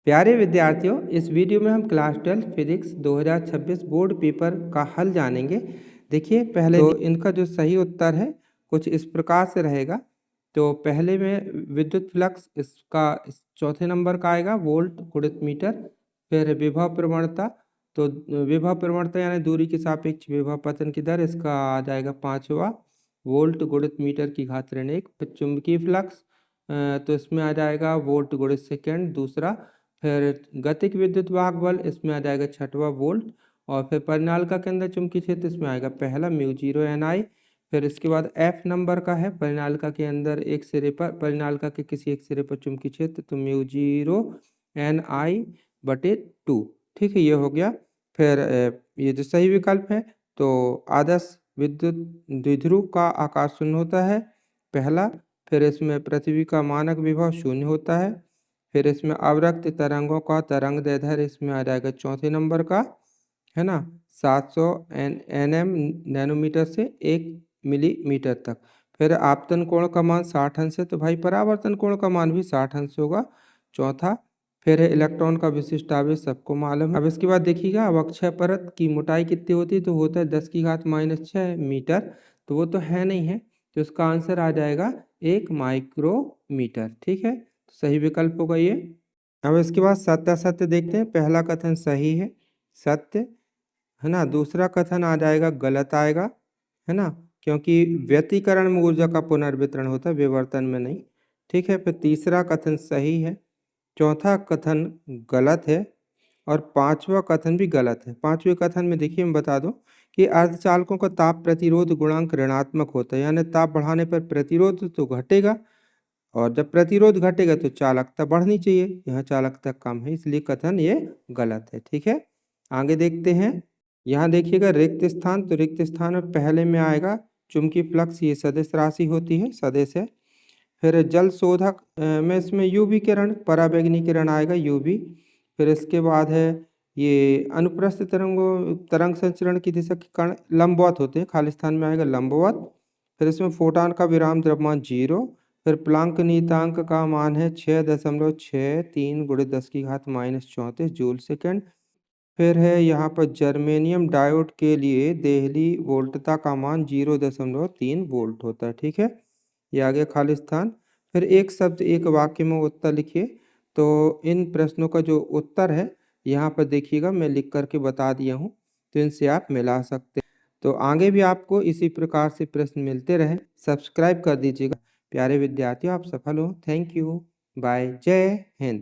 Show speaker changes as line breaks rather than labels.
प्यारे विद्यार्थियों, इस वीडियो में हम क्लास 12 फिजिक्स 2026 बोर्ड पेपर का हल जानेंगे। देखिए, पहले तो इनका जो सही उत्तर है कुछ इस प्रकार से रहेगा। तो पहले में विद्युत फ्लक्स इसका चौथे नंबर का आएगा वोल्ट गुणित मीटर। फिर विभव प्रवणता, तो विभव प्रवणता यानी दूरी के सापेक्ष विभव पतन की दर, इसका आ जाएगा पांचवा वोल्ट गुणित मीटर की घात ऋण एक। फिर चुंबकीय फ्लक्स, तो इसमें आ जाएगा वोल्ट गुणित सेकेंड दूसरा। फिर गतिक विद्युत वाहक बल, इसमें आ जाएगा छठवा वोल्ट। और फिर परिनालिका के अंदर चुंबकीय क्षेत्र, इसमें आएगा पहला μ0 Ni। फिर इसके बाद F नंबर का है परिनालिका के अंदर एक सिरे पर, परिनालिका के किसी एक सिरे पर चुंबकीय क्षेत्र, तो μ0 Ni/2। ठीक है, ये हो गया। फिर ये जो सही विकल्प है, तो आदर्श विद्युत द्विध्रुव का आकार शून्य होता है पहला। फिर इसमें पृथ्वी का मानक विभव शून्य होता है। फिर इसमें अवरक्त तरंगों का तरंग दैर्ध्य, इसमें आ जाएगा चौथे नंबर का, है ना, 700 nm नैनोमीटर से 1 मिलीमीटर तक। फिर आपतन कोण का मान 60 अंश है, तो भाई परावर्तन कोण का मान भी 60 अंश होगा चौथा। फिर है इलेक्ट्रॉन का विशिष्ट आवेश, सबको मालूम है। अब इसके बाद देखिएगा अवक्षय परत की मोटाई कितनी होती है, तो होता है 10⁻⁻6 मीटर। तो वो तो है नहीं है, तो इसका आंसर आ जाएगा 1 माइक्रोमीटर। ठीक है, सही विकल्प होगा ये। अब इसके बाद सत्य असत्य देखते हैं। पहला कथन सही है, सत्य है ना। दूसरा कथन आ जाएगा गलत आएगा, है ना, क्योंकि व्यतिकरण में ऊर्जा का पुनर्वितरण होता है, विवर्तन में नहीं। ठीक है, फिर तीसरा कथन सही है, चौथा कथन गलत है और पांचवा कथन भी गलत है। पांचवें कथन में देखिए मैं बता दूं कि अर्धचालकों का ताप प्रतिरोध गुणांक ऋणात्मक होता है, यानी ताप बढ़ाने पर प्रतिरोध तो घटेगा और जब प्रतिरोध घटेगा तो चालकता बढ़नी चाहिए, यहाँ चालकता कम है, इसलिए कथन ये गलत है। ठीक है, आगे देखते हैं। यहाँ देखिएगा रिक्त स्थान, तो रिक्त स्थान में पहले में आएगा चुंबकीय फ्लक्स, ये सदिश राशि होती है, सदिश है। फिर जल शोधक में इसमें यूवी किरण, पराबैंगनी किरण आएगा यूवी। फिर इसके बाद है ये अनुप्रस्थ तरंग संचरण की दिशा के कारण लंबवत होते हैं, खाली स्थान में आएगा लंबवत। फिर इसमें फोटॉन का विराम द्रव्यमान 0। फिर प्लांक नियतांक का मान है 6.63 × 10⁻⁻34 जूल सेकेंड। फिर है यहाँ पर जर्मेनियम डायोड के लिए देहली वोल्टता का मान 0.3 वोल्ट होता है। ठीक है, ये आ गया खाली स्थान। फिर एक शब्द एक वाक्य में उत्तर लिखिए। तो इन प्रश्नों का जो उत्तर है यहाँ पर देखिएगा मैं लिख करके बता दिया हूँ, तो इनसे आप मिला सकते हैं। तो आगे भी आपको इसी प्रकार से प्रश्न मिलते रहे, सब्सक्राइब कर दीजिएगा। प्यारे विद्यार्थियों, आप सफल हो। थैंक यू, बाय, जय हिंद।